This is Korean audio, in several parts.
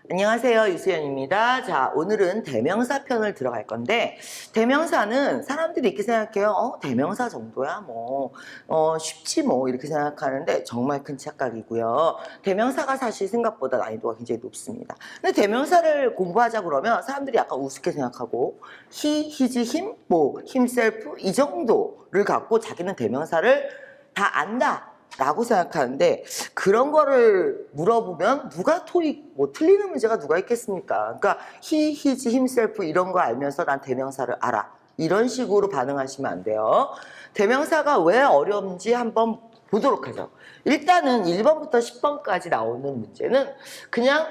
안녕하세요. 유수연입니다. 자, 오늘은 대명사 편을 들어갈 건데, 대명사는 사람들이 이렇게 생각해요. 대명사 정도야 쉽지 이렇게 생각하는데 정말 큰 착각이고요. 대명사가 사실 생각보다 난이도가 굉장히 높습니다. 근데 대명사를 공부하자 그러면 사람들이 약간 우습게 생각하고, he, his, him, himself 이 정도를 갖고 자기는 대명사를 다 안다 라고 생각하는데, 그런 거를 물어보면 누가 토익 틀리는 문제가 누가 있겠습니까? 그러니까 he, his, himself 이런 거 알면서 난 대명사를 알아, 이런 식으로 반응하시면 안 돼요. 대명사가 왜 어려운지 한번 보도록 하죠. 일단은 1번부터 10번까지 나오는 문제는 그냥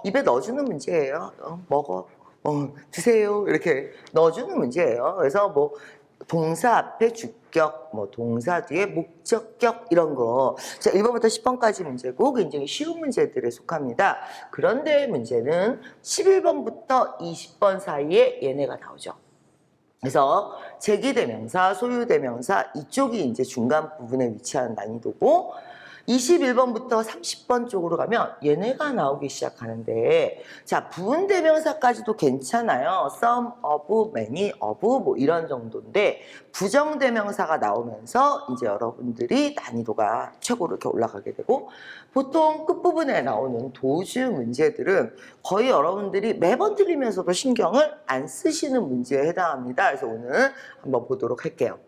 입에 넣어주는 문제예요. 먹어, 드세요, 이렇게 넣어주는 문제예요. 그래서 동사 앞에 주격, 동사 뒤에 목적격 이런 거. 자, 1번부터 10번까지 문제고 굉장히 쉬운 문제들에 속합니다. 그런데 문제는 11번부터 20번 사이에 얘네가 나오죠. 그래서 제기대명사, 소유대명사 이쪽이 이제 중간 부분에 위치하는 난이도고, 21번부터 30번 쪽으로 가면 얘네가 나오기 시작하는데, 자, 부분대명사까지도 괜찮아요. some, of, many, of 이런 정도인데, 부정대명사가 나오면서 이제 여러분들이 난이도가 최고로 이렇게 올라가게 되고, 보통 끝부분에 나오는 도주 문제들은 거의 여러분들이 매번 틀리면서도 신경을 안 쓰시는 문제에 해당합니다. 그래서 오늘 한번 보도록 할게요.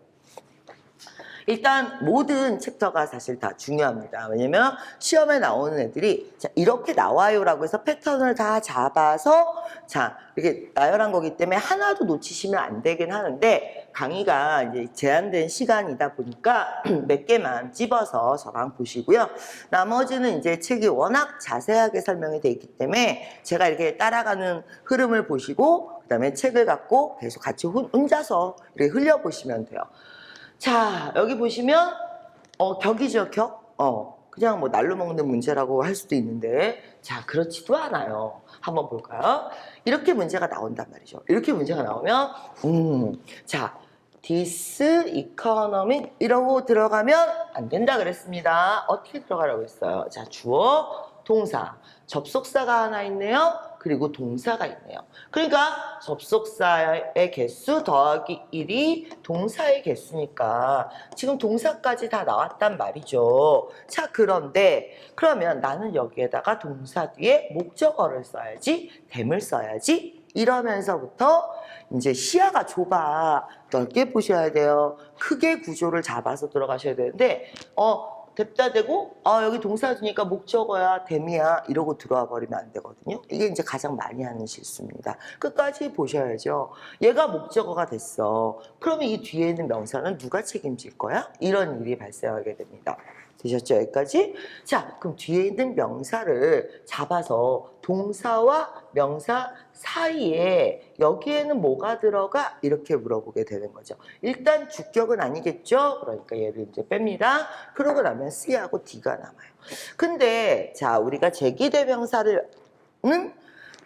일단 모든 챕터가 사실 다 중요합니다. 왜냐면 시험에 나오는 애들이 자, 이렇게 나와요라고 해서 패턴을 다 잡아서 자, 이렇게 나열한 거기 때문에 하나도 놓치시면 안 되긴 하는데, 강의가 이제 제한된 시간이다 보니까 몇 개만 집어서 저랑 보시고요. 나머지는 이제 책이 워낙 자세하게 설명이 되어 있기 때문에 제가 이렇게 따라가는 흐름을 보시고 그다음에 책을 갖고 계속 같이 혼자서 이렇게 흘려보시면 돼요. 자, 여기 보시면 격이죠, 격. 그냥 날로 먹는 문제라고 할 수도 있는데, 자, 그렇지도 않아요. 한번 볼까요? 이렇게 문제가 나온단 말이죠. 이렇게 문제가 나오면 자, this economic 이러고 들어가면 안 된다 그랬습니다. 어떻게 들어가라고 했어요? 자, 주어, 동사, 접속사가 하나 있네요. 그리고 동사가 있네요. 그러니까 접속사의 개수 더하기 1이 동사의 개수니까 지금 동사까지 다 나왔단 말이죠. 자, 그런데 그러면 나는 여기에다가 동사 뒤에 목적어를 써야지, 됨을 써야지, 이러면서부터 이제 시야가 좁아. 넓게 보셔야 돼요. 크게 구조를 잡아서 들어가셔야 되는데 뎁다 대고 여기 동사주니까 목적어야, 됨이야 이러고 들어와 버리면 안 되거든요. 이게 이제 가장 많이 하는 실수입니다. 끝까지 보셔야죠. 얘가 목적어가 됐어. 그러면 이 뒤에 있는 명사는 누가 책임질 거야? 이런 일이 발생하게 됩니다. 되셨죠? 여기까지? 자, 그럼 뒤에 있는 명사를 잡아서 동사와 명사 사이에 여기에는 뭐가 들어가? 이렇게 물어보게 되는 거죠. 일단 주격은 아니겠죠? 그러니까 얘를 이제 뺍니다. 그러고 나면 C하고 D가 남아요. 근데 자, 우리가 제기대명사는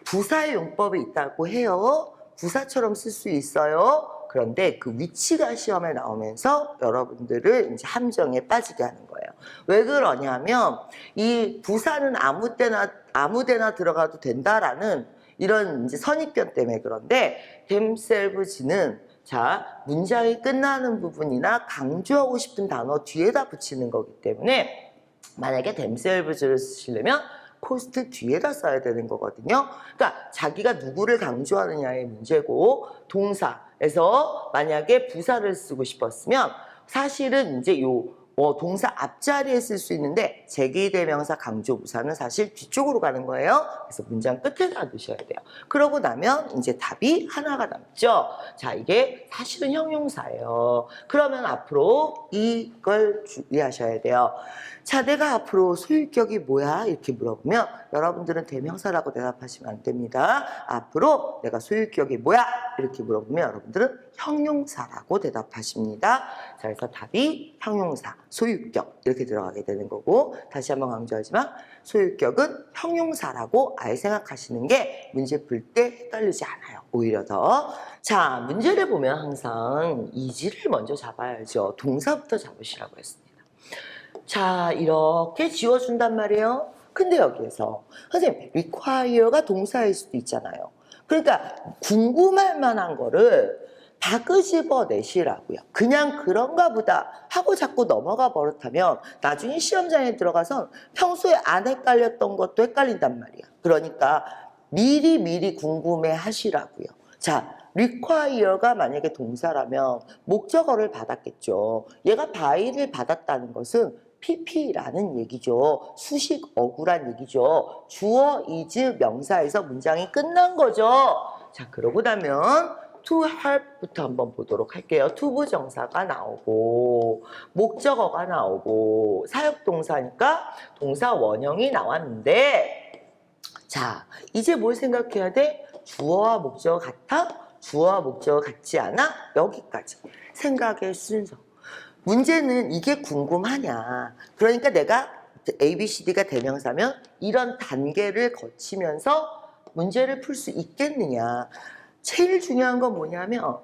부사의 용법이 있다고 해요. 부사처럼 쓸 수 있어요. 그런데 그 위치가 시험에 나오면서 여러분들을 이제 함정에 빠지게 하는 거예요. 왜 그러냐면 이 부사는 아무 데나 들어가도 된다라는 이런 이제 선입견 때문에 그런데 themselves는 자, 문장이 끝나는 부분이나 강조하고 싶은 단어 뒤에다 붙이는 거기 때문에 만약에 themselves를 쓰시려면 코스트 뒤에다 써야 되는 거거든요. 그러니까 자기가 누구를 강조하느냐의 문제고, 동사에서 만약에 부사를 쓰고 싶었으면 사실은 이제 동사 앞자리에 쓸 수 있는데 제기대명사 강조부사는 사실 뒤쪽으로 가는 거예요. 그래서 문장 끝에다 넣으셔야 돼요. 그러고 나면 이제 답이 하나가 남죠. 자, 이게 사실은 형용사예요. 그러면 앞으로 이걸 주의하셔야 돼요. 자, 내가 앞으로 소유격이 뭐야? 이렇게 물어보면 여러분들은 대명사라고 대답하시면 안 됩니다. 앞으로 내가 소유격이 뭐야? 이렇게 물어보면 여러분들은 형용사라고 대답하십니다. 자, 그래서 답이 형용사, 소유격 이렇게 들어가게 되는 거고, 다시 한번 강조하지만 소유격은 형용사라고 아예 생각하시는 게 문제 풀 때 헷갈리지 않아요. 오히려 더. 자, 문제를 보면 항상 이지를 먼저 잡아야죠. 동사부터 잡으시라고 했습니다. 자, 이렇게 지워준단 말이에요. 근데 여기에서 선생님 require가 동사일 수도 있잖아요. 그러니까 궁금할 만한 거를 다 끄집어내시라고요. 그냥 그런가 보다 하고 자꾸 넘어가 버릇하면 나중에 시험장에 들어가서 평소에 안 헷갈렸던 것도 헷갈린단 말이야. 그러니까 미리 궁금해 하시라고요. 자, require가 만약에 동사라면 목적어를 받았겠죠. 얘가 by를 받았다는 것은 pp라는 얘기죠. 수식 어구란 얘기죠. 주어 is 명사에서 문장이 끝난 거죠. 자, 그러고 나면 to help부터 한번 보도록 할게요. to 부정사가 나오고 목적어가 나오고 사역동사니까 동사 원형이 나왔는데 자, 이제 뭘 생각해야 돼? 주어와 목적어 같아? 주어와 목적어 같지 않아? 여기까지 생각의 순서. 문제는 이게 궁금하냐. 그러니까 내가 ABCD가 대명사면 이런 단계를 거치면서 문제를 풀 수 있겠느냐. 제일 중요한 건 뭐냐면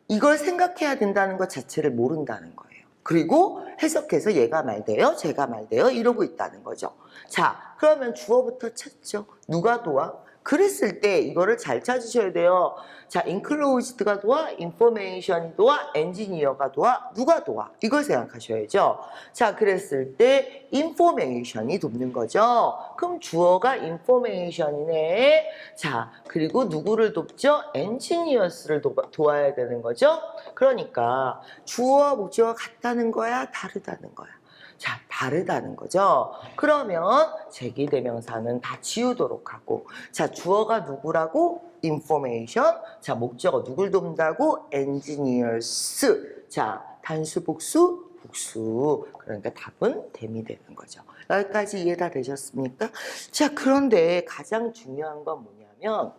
이걸 생각해야 된다는 것 자체를 모른다는 거예요. 그리고 해석해서 얘가 말돼요, 제가 말돼요 이러고 있다는 거죠. 자, 그러면 주어부터 찾죠. 누가 도와? 그랬을 때 이거를 잘 찾으셔야 돼요. 자, enclosed가 도와, information이 도와, engineer가 도와, 누가 도와? 이걸 생각하셔야죠. 자, 그랬을 때 information이 돕는 거죠. 그럼 주어가 information이네. 자, 그리고 누구를 돕죠? engineers를 도와야 되는 거죠. 그러니까 주어와 목적어가 같다는 거야, 다르다는 거야. 자, 다르다는 거죠. 그러면 제기대명사는 다 지우도록 하고, 자, 주어가 누구라고? information. 자, 목적어 누굴 돕는다고? engineers. 자, 단수, 복수, 복수. 그러니까 답은 됨이 되는 거죠. 여기까지 이해 다 되셨습니까? 자, 그런데 가장 중요한 건 뭐냐면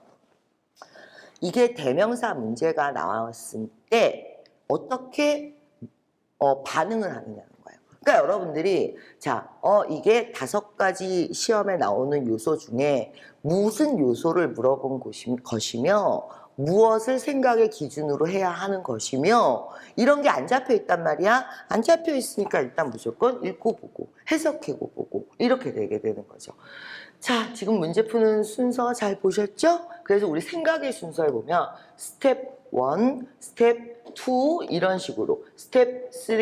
이게 대명사 문제가 나왔을 때 어떻게 반응을 하느냐는 거예요. 그러니까 여러분들이 자, 이게 5가지 시험에 나오는 요소 중에 무슨 요소를 물어본 것이며 무엇을 생각의 기준으로 해야 하는 것이며 이런 게 안 잡혀 있단 말이야. 안 잡혀 있으니까 일단 무조건 읽고 보고 해석하고 보고 이렇게 되게 되는 거죠. 자, 지금 문제 푸는 순서 잘 보셨죠? 그래서 우리 생각의 순서를 보면 스텝 1, 스텝 2 이런 식으로 스텝 3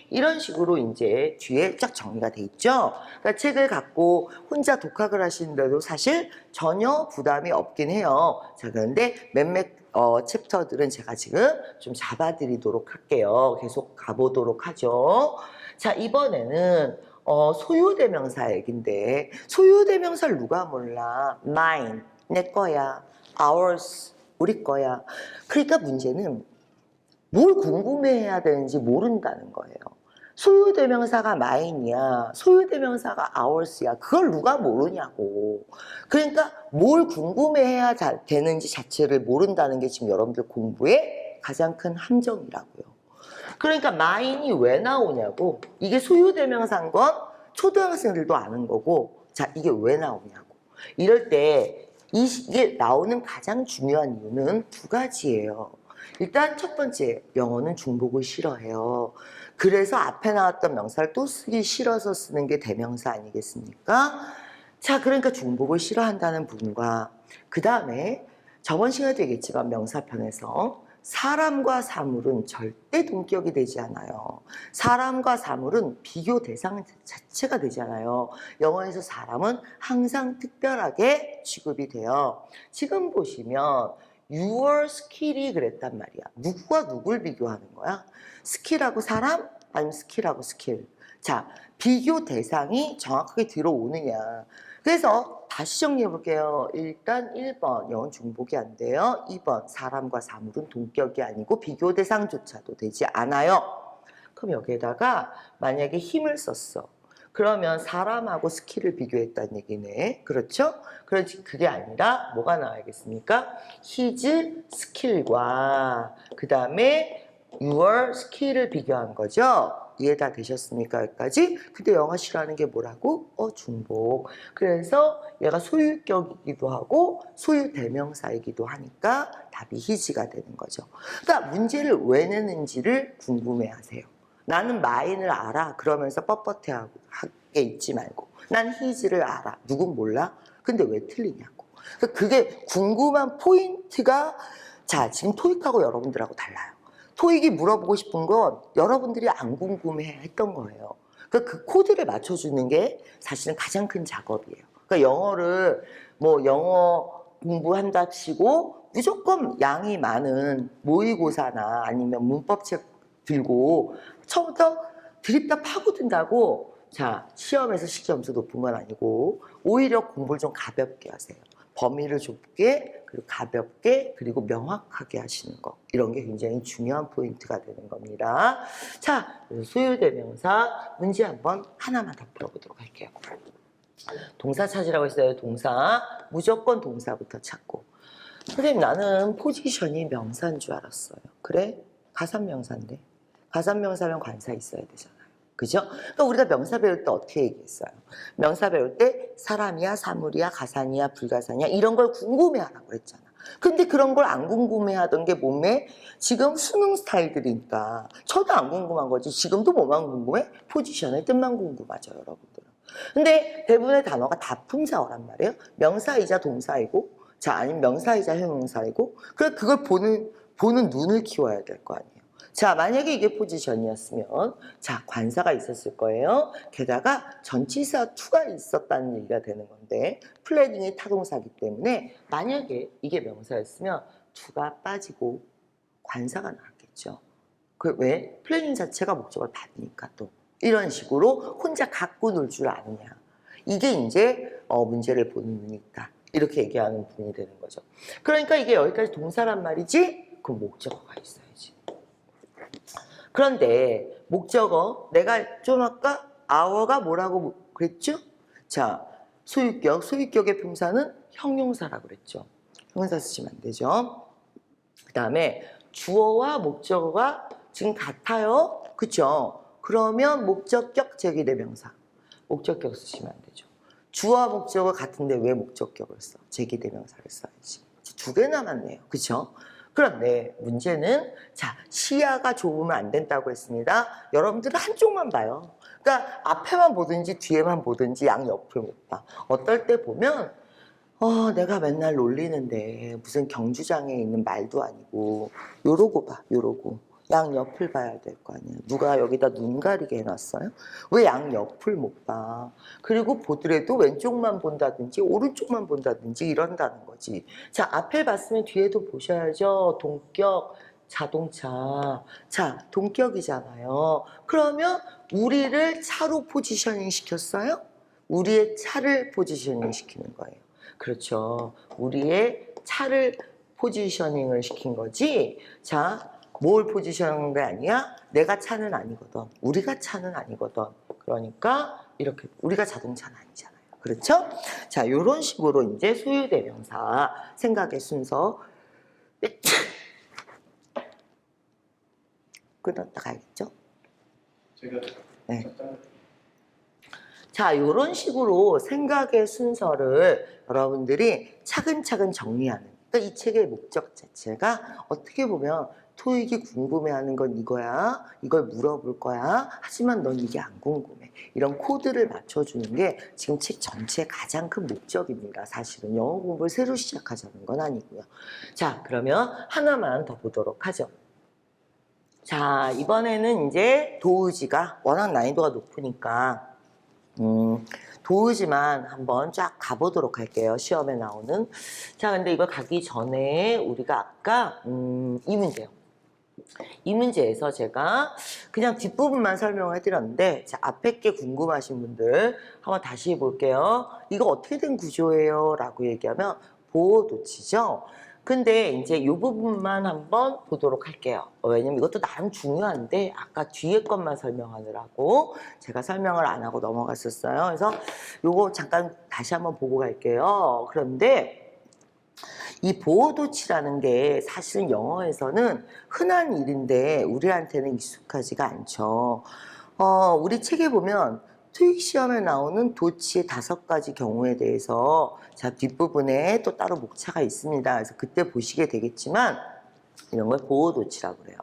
이런 식으로 이제 뒤에 쫙 정리가 돼 있죠. 그러니까 책을 갖고 혼자 독학을 하시는데도 사실 전혀 부담이 없긴 해요. 자, 그런데 몇몇 챕터들은 제가 지금 좀 잡아드리도록 할게요. 계속 가보도록 하죠. 자, 이번에는 소유대명사 얘긴데 소유대명사를 누가 몰라? mine, 내 거야. ours, 우리 거야. 그러니까 문제는 뭘 궁금해해야 되는지 모른다는 거예요. 소유대명사가 mine이야. 소유대명사가 ours야. 그걸 누가 모르냐고. 그러니까 뭘 궁금해해야 되는지 자체를 모른다는 게 지금 여러분들 공부의 가장 큰 함정이라고요. 그러니까 mine이 왜 나오냐고. 이게 소유대명사인 건 초등학생들도 아는 거고 자, 이게 왜 나오냐고. 이럴 때 이게 나오는 가장 중요한 이유는 2가지예요. 일단 첫 번째, 영어는 중복을 싫어해요. 그래서 앞에 나왔던 명사를 또 쓰기 싫어서 쓰는 게 대명사 아니겠습니까? 자, 그러니까 중복을 싫어한다는 부분과 그 다음에 저번 시간에도 얘기했지만 명사편에서 사람과 사물은 절대 동격이 되지 않아요. 사람과 사물은 비교 대상 자체가 되지 않아요. 영어에서 사람은 항상 특별하게 취급이 돼요. 지금 보시면 your skill이 그랬단 말이야. 누구와 누굴 비교하는 거야? 스킬하고 사람? 아니면 스킬하고 스킬? 자, 비교 대상이 정확하게 들어오느냐. 그래서 다시 정리해 볼게요. 일단 1번, 영어는 중복이 안 돼요. 2번, 사람과 사물은 동격이 아니고 비교 대상조차도 되지 않아요. 그럼 여기에다가 만약에 힘을 썼어. 그러면 사람하고 스킬을 비교했다는 얘기네. 그렇죠? 그렇지, 그게 아니라 뭐가 나와야겠습니까? his skill과 그 다음에 your skill을 비교한 거죠. 이해 다 되셨습니까? 여기까지? 근데 영어 싫어하는 게 뭐라고? 중복. 그래서 얘가 소유격이기도 하고 소유 대명사이기도 하니까 답이 his가 되는 거죠. 그러니까 문제를 왜 내는지를 궁금해 하세요. 나는 마인을 알아. 그러면서 뻣뻣해 잊지 말고. 난 his를 알아. 누군 몰라? 근데 왜 틀리냐고. 그게 궁금한 포인트가 자, 지금 토익하고 여러분들하고 달라요. 토익이 물어보고 싶은 건 여러분들이 안 궁금해 했던 거예요. 그 코드를 맞춰주는 게 사실은 가장 큰 작업이에요. 그러니까 영어를 뭐 영어 공부한답시고 무조건 양이 많은 모의고사나 아니면 문법책 들고 처음부터 드립다 파고든다고 자 시험에서 시점수 높은 건 아니고 오히려 공부를 좀 가볍게 하세요. 범위를 좁게 그리고 가볍게 그리고 명확하게 하시는 거 이런 게 굉장히 중요한 포인트가 되는 겁니다. 자, 소유대명사 문제 한번 하나만 더 풀어보도록 할게요. 동사 찾으라고 했어요. 동사 무조건 동사부터 찾고 선생님 나는 포지션이 명사인 줄 알았어요. 그래? 가산명사인데 가산명사면 관사 있어야 되잖아요. 그죠? 그러니까 우리가 명사 배울 때 어떻게 얘기했어요? 명사 배울 때 사람이야, 사물이야, 가산이야, 불가산이야 이런 걸 궁금해하라고 그랬잖아. 근데 그런 걸 안 궁금해하던 게 몸에 지금 수능 스타일들이니까 전혀 안 궁금한 거지. 지금도 뭐만 궁금해? 포지션의 뜻만 궁금하죠, 여러분들은. 근데 대부분의 단어가 다 품사어란 말이에요. 명사이자 동사이고, 자 아니면 명사이자 형용사이고, 그래 그걸 보는 눈을 키워야 될 거 아니에요. 자, 만약에 이게 포지션이었으면 자, 관사가 있었을 거예요. 게다가 전치사 to가 있었다는 얘기가 되는 건데 플래닝이 타동사기 때문에 만약에 이게 명사였으면 to가 빠지고 관사가 나왔겠죠. 그 왜? 플래닝 자체가 목적을 받으니까 또 이런 식으로 혼자 갖고 놀 줄 아느냐. 이게 이제 문제를 보는 눈이 있다. 이렇게 얘기하는 분이 되는 거죠. 그러니까 이게 여기까지 동사란 말이지? 그럼 목적어가 있어야지. 그런데 목적어 내가 좀 아까 our가 뭐라고 그랬죠? 자, 소유격의 품사는 형용사라고 그랬죠. 형용사 쓰시면 안 되죠. 그 다음에 주어와 목적어가 지금 같아요. 그쵸? 그러면 목적격 제기대명사. 목적격 쓰시면 안 되죠. 주어와 목적어 같은데 왜 목적격을 써? 제기대명사를 써야지. 두 개 남았네요. 그쵸? 그런데 문제는 자 시야가 좁으면 안 된다고 했습니다. 여러분들은 한쪽만 봐요. 그러니까 앞에만 보든지 뒤에만 보든지 양옆을 못 봐. 어떨 때 보면 내가 맨날 놀리는데 무슨 경주장에 있는 말도 아니고 요러고 봐. 요러고. 양옆을 봐야 될 거 아니에요. 누가 여기다 눈 가리게 해놨어요? 왜 양옆을 못 봐? 그리고 보더라도 왼쪽만 본다든지 오른쪽만 본다든지 이런다는 거지. 자, 앞을 봤으면 뒤에도 보셔야죠. 동격, 자동차. 자, 동격이잖아요. 그러면 우리를 차로 포지셔닝 시켰어요? 우리의 차를 포지셔닝 시키는 거예요. 그렇죠. 우리의 차를 포지셔닝을 시킨 거지. 자, 뭘 포지션한 게 아니야? 내가 차는 아니거든. 우리가 차는 아니거든. 그러니까 이렇게 우리가 자동차는 아니잖아요. 그렇죠? 자, 이런 식으로 이제 소유대명사 생각의 순서 끊었다 가야겠죠? 제가 네. 자, 이런 식으로 생각의 순서를 여러분들이 차근차근 정리하는. 그러니까 이 책의 목적 자체가 어떻게 보면 토익이 궁금해하는 건 이거야. 이걸 물어볼 거야. 하지만 넌 이게 안 궁금해. 이런 코드를 맞춰주는 게 지금 책 전체의 가장 큰 목적입니다. 사실은 영어 공부를 새로 시작하자는 건 아니고요. 자, 그러면 하나만 더 보도록 하죠. 자, 이번에는 이제 도의지가 워낙 난이도가 높으니까 도의지만 한번 쫙 가보도록 할게요. 시험에 나오는. 자, 근데 이걸 가기 전에 우리가 아까 이 문제요. 이 문제에서 제가 그냥 뒷부분만 설명을 해드렸는데 자, 앞에 게 궁금하신 분들 한번 다시 볼게요. 이거 어떻게 된 구조예요? 라고 얘기하면 보호도치죠. 근데 이제 이 부분만 한번 보도록 할게요. 왜냐면 이것도 나름 중요한데 아까 뒤에 것만 설명하느라고 제가 설명을 안 하고 넘어갔었어요. 그래서 이거 잠깐 다시 한번 보고 갈게요. 그런데 이 보호도치라는 게 사실 영어에서는 흔한 일인데 우리한테는 익숙하지가 않죠. 우리 책에 보면 토익 시험에 나오는 도치의 5가지 경우에 대해서 자 뒷부분에 또 따로 목차가 있습니다. 그래서 그때 보시게 되겠지만 이런 걸 보호도치라고 그래요.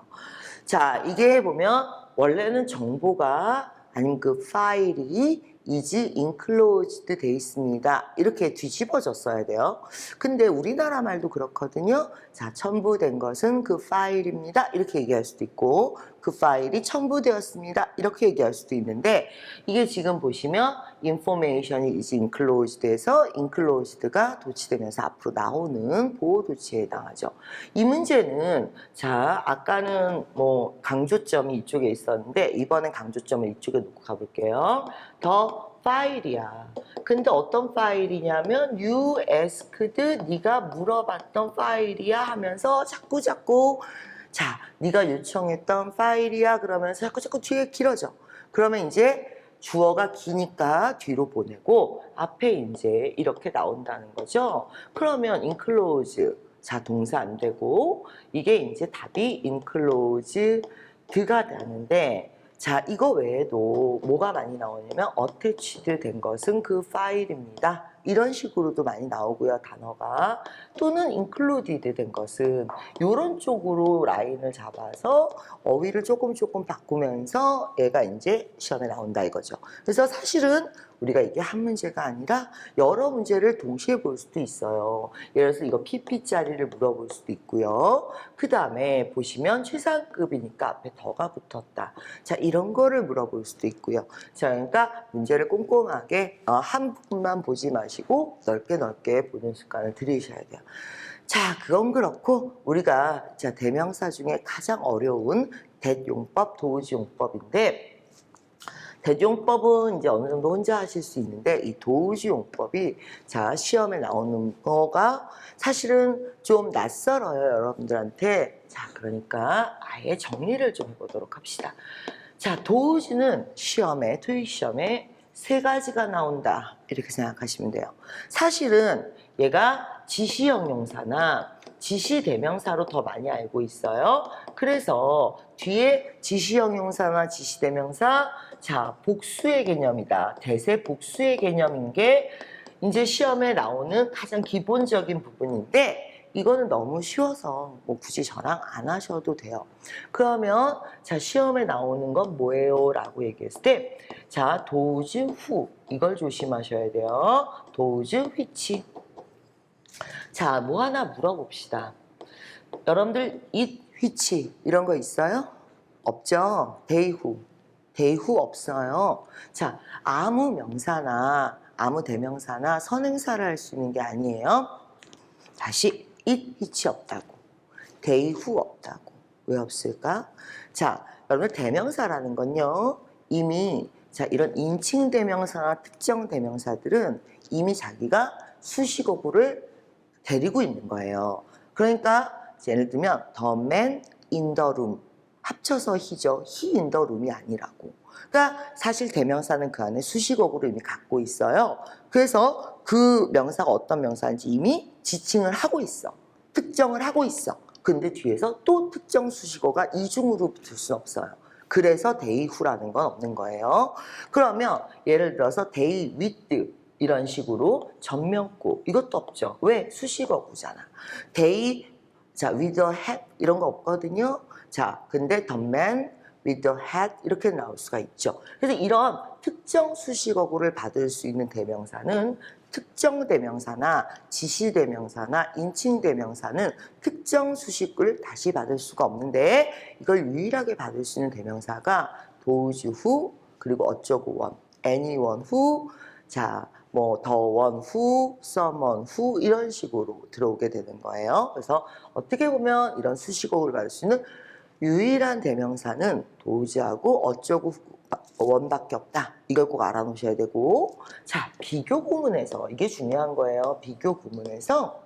자, 이게 보면 원래는 정보가 아니면 그 파일이 is enclosed 돼 있습니다. 이렇게 뒤집어졌어야 돼요. 근데 우리나라 말도 그렇거든요. 자, 첨부된 것은 그 파일입니다. 이렇게 얘기할 수도 있고 그 파일이 첨부되었습니다. 이렇게 얘기할 수도 있는데 이게 지금 보시면 information이 is enclosed에서 enclosed가 도치되면서 앞으로 나오는 보호 도치에 해당하죠. 이 문제는 자, 아까는 뭐 강조점이 이쪽에 있었는데 이번엔 강조점을 이쪽에 놓고 가볼게요. 더 파일이야. 근데 어떤 파일이냐면 you asked, 네가 물어봤던 파일이야 하면서 자꾸 자, 네가 요청했던 파일이야 그러면서 자꾸 뒤에 길어져. 그러면 이제 주어가 기니까 뒤로 보내고 앞에 이제 이렇게 나온다는 거죠. 그러면 enclose, 자, 동사 안 되고 이게 이제 답이 enclosed가 되는데 자, 이거 외에도 뭐가 많이 나오냐면 attached 된 것은 그 파일입니다. 이런 식으로도 많이 나오고요, 단어가. 또는 included 된 것은 이런 쪽으로 라인을 잡아서 어휘를 조금 바꾸면서 얘가 이제 시험에 나온다 이거죠. 그래서 사실은 우리가 이게 한 문제가 아니라 여러 문제를 동시에 볼 수도 있어요. 예를 들어서 이거 PP짜리를 물어볼 수도 있고요. 그 다음에 보시면 최상급이니까 앞에 더가 붙었다. 자, 이런 거를 물어볼 수도 있고요. 자, 그러니까 문제를 꼼꼼하게 한 부분만 보지 마시고 넓게 보는 습관을 들이셔야 돼요. 자, 그건 그렇고 우리가 자, 대명사 중에 가장 어려운 대용법, 도우지용법인데 대용법은 이제 어느 정도 혼자 하실 수 있는데 이 도우지용법이 자, 시험에 나오는 거가 사실은 좀 낯설어요, 여러분들한테. 자, 그러니까 아예 정리를 좀 해보도록 합시다. 자, 도우지는 시험에, 토익 시험에 세 가지가 나온다. 이렇게 생각하시면 돼요. 사실은 얘가 지시형용사나 지시대명사로 더 많이 알고 있어요. 그래서 뒤에 지시형용사나 지시대명사, 자, 복수의 개념이다. 대세 복수의 개념인 게 이제 시험에 나오는 가장 기본적인 부분인데 이거는 너무 쉬워서 뭐 굳이 저랑 안 하셔도 돼요. 그러면 자, 시험에 나오는 건 뭐예요? 라고 얘기했을 때 자, 도우즈 후 이걸 조심하셔야 돼요. 도우즈 which. 자, 뭐 하나 물어봅시다. 여러분들 it, which 이런 거 있어요? 없죠? day who 없어요. 자, 아무 명사나 아무 대명사나 선행사를 할 수 있는 게 아니에요. 다시 it, which 없다고. day who 없다고. 왜 없을까? 자, 여러분 대명사라는 건요. 이미 자, 이런 인칭 대명사나 특정 대명사들은 이미 자기가 수식어구를 데리고 있는 거예요. 그러니까 예를 들면 the man in the room 합쳐서 he죠. he in the room이 아니라고. 그러니까 사실 대명사는 그 안에 수식어구를 이미 갖고 있어요. 그래서 그 명사가 어떤 명사인지 이미 지칭을 하고 있어. 특정을 하고 있어. 근데 뒤에서 또 특정 수식어가 이중으로 붙을 수 없어요. 그래서 day who라는 건 없는 거예요. 그러면 예를 들어서 day with 이런 식으로 전면구 이것도 없죠. 왜? 수식어구잖아. day 자 with a hat 이런 거 없거든요. 자, 근데 the man with a hat 이렇게 나올 수가 있죠. 그래서 이런 특정 수식어구를 받을 수 있는 대명사는 특정 대명사나 지시 대명사나 인칭 대명사는 특정 수식을 다시 받을 수가 없는데 이걸 유일하게 받을 수 있는 대명사가 those who 그리고 어쩌고 one, anyone who 자, 뭐 the one who, someone who 이런 식으로 들어오게 되는 거예요. 그래서 어떻게 보면 이런 수식어를 받을 수 있는 유일한 대명사는 도지하고 어쩌고 원밖에 없다. 이걸 꼭 알아놓으셔야 되고 자, 비교 구문에서 이게 중요한 거예요. 비교 구문에서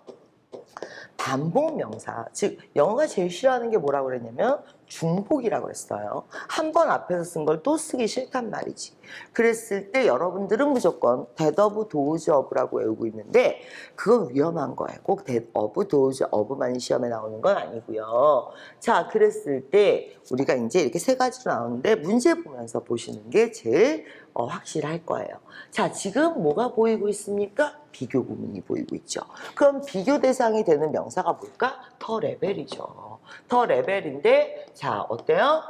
반복 명사, 즉 영어가 제일 싫어하는 게 뭐라고 그랬냐면 중복이라고 그랬어요. 한 번 앞에서 쓴 걸 또 쓰기 싫단 말이지. 그랬을 때 여러분들은 무조건 that of, does of라고 외우고 있는데 그건 위험한 거예요. 꼭 that of, does of만이 시험에 나오는 건 아니고요. 자, 그랬을 때 우리가 이제 이렇게 세 가지로 나오는데 문제 보면서 보시는 게 제일 확실할 거예요. 자, 지금 뭐가 보이고 있습니까? 비교 구문이 보이고 있죠. 그럼 비교 대상이 되는 명사가 뭘까? 더 레벨이죠. 더 레벨인데 자, 어때요?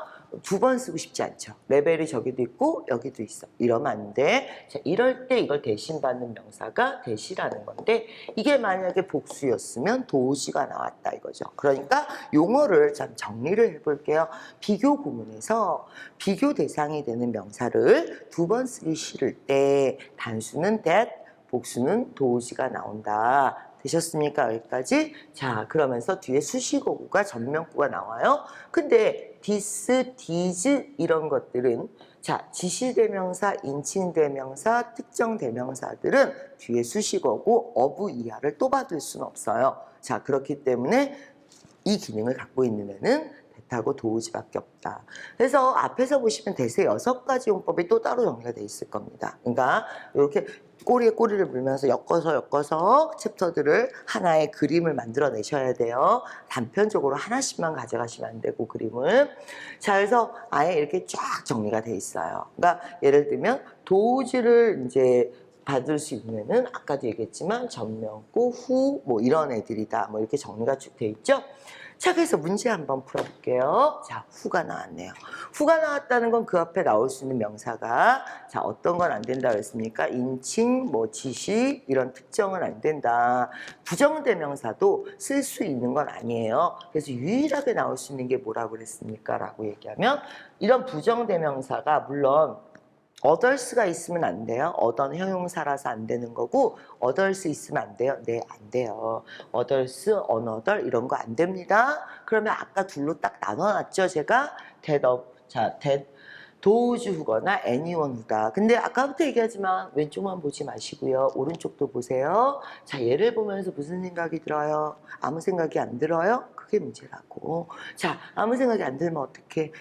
두 번 쓰고 싶지 않죠. 레벨이 저기도 있고 여기도 있어. 이러면 안 돼. 자, 이럴 때 이걸 대신받는 명사가 대시라는 건데 이게 만약에 복수였으면 도시가 나왔다 이거죠. 그러니까 용어를 참 정리를 해볼게요. 비교 구문에서 비교 대상이 되는 명사를 두 번 쓰기 싫을 때 단수는 that, 복수는 도시가 나온다. 되셨습니까? 여기까지? 자, 그러면서 뒤에 수식어구가 전명구가 나와요. 근데 this, these 이런 것들은 자, 지시대명사, 인칭대명사, 특정대명사들은 뒤에 수식어구, of 이하를 또 받을 수는 없어요. 자, 그렇기 때문에 이 기능을 갖고 있는 애는 대타고 도우지밖에 없다. 그래서 앞에서 보시면 대세 6가지 용법이 또 따로 정리가 돼 있을 겁니다. 그러니까 이렇게 꼬리에 꼬리를 물면서 엮어서 챕터들을 하나의 그림을 만들어내셔야 돼요. 단편적으로 하나씩만 가져가시면 안 되고 그림을. 자, 그래서 아예 이렇게 쫙 정리가 돼 있어요. 그러니까 예를 들면 도우지를 이제 받을 수 있는 아까도 얘기했지만 전명구, 후, 뭐 이런 애들이다. 뭐 이렇게 정리가 쭉 돼 있죠. 자, 그래서 문제 한번 풀어볼게요. 자, 후가 나왔네요. 후가 나왔다는 건 그 앞에 나올 수 있는 명사가 자, 어떤 건 안 된다 그랬습니까? 인칭, 뭐 지시 이런 특정은 안 된다. 부정대명사도 쓸 수 있는 건 아니에요. 그래서 유일하게 나올 수 있는 게 뭐라고 그랬습니까? 라고 얘기하면 이런 부정대명사가 물론 others가 있으면 안 돼요. other는 형용사라서 안 되는 거고 others 있으면 안 돼요. 네, 안 돼요. others, another 이런 거 안 됩니다. 그러면 아까 둘로 딱 나눠놨죠, 제가? that those 후거나 anyone 후다. 근데 아까부터 얘기하지만 왼쪽만 보지 마시고요. 오른쪽도 보세요. 자, 얘를 보면서 무슨 생각이 들어요? 아무 생각이 안 들어요? 그게 문제라고. 자, 아무 생각이 안 들면 어떡해?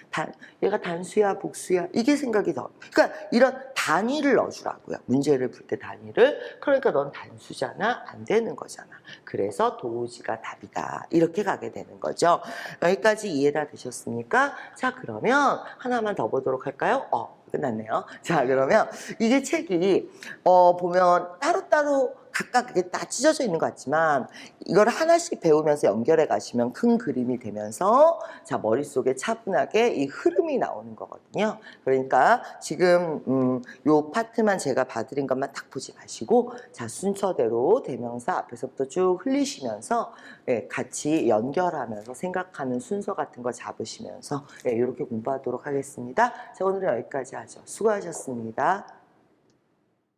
얘가 단수야, 복수야? 이게 생각이 더. 그러니까 이런 단위를 넣어주라고요. 문제를 풀 때 단위를. 그러니까 넌 단수잖아? 안 되는 거잖아. 그래서 도우지가 답이다. 이렇게 가게 되는 거죠. 여기까지 이해가 되셨습니까? 자, 그러면 하나만 더 보도록 할까요? 끝났네요. 자, 그러면 이게 책이 보면 따로따로 각각 이게 다 찢어져 있는 것 같지만 이걸 하나씩 배우면서 연결해 가시면 큰 그림이 되면서 자, 머릿속에 차분하게 이 흐름이 나오는 거거든요. 그러니까 지금 요 파트만 제가 봐드린 것만 딱 보지 마시고 자, 순서대로 대명사 앞에서부터 쭉 흘리시면서 예, 같이 연결하면서 생각하는 순서 같은 거 잡으시면서 예, 이렇게 공부하도록 하겠습니다. 자, 오늘은 여기까지 하죠. 수고하셨습니다.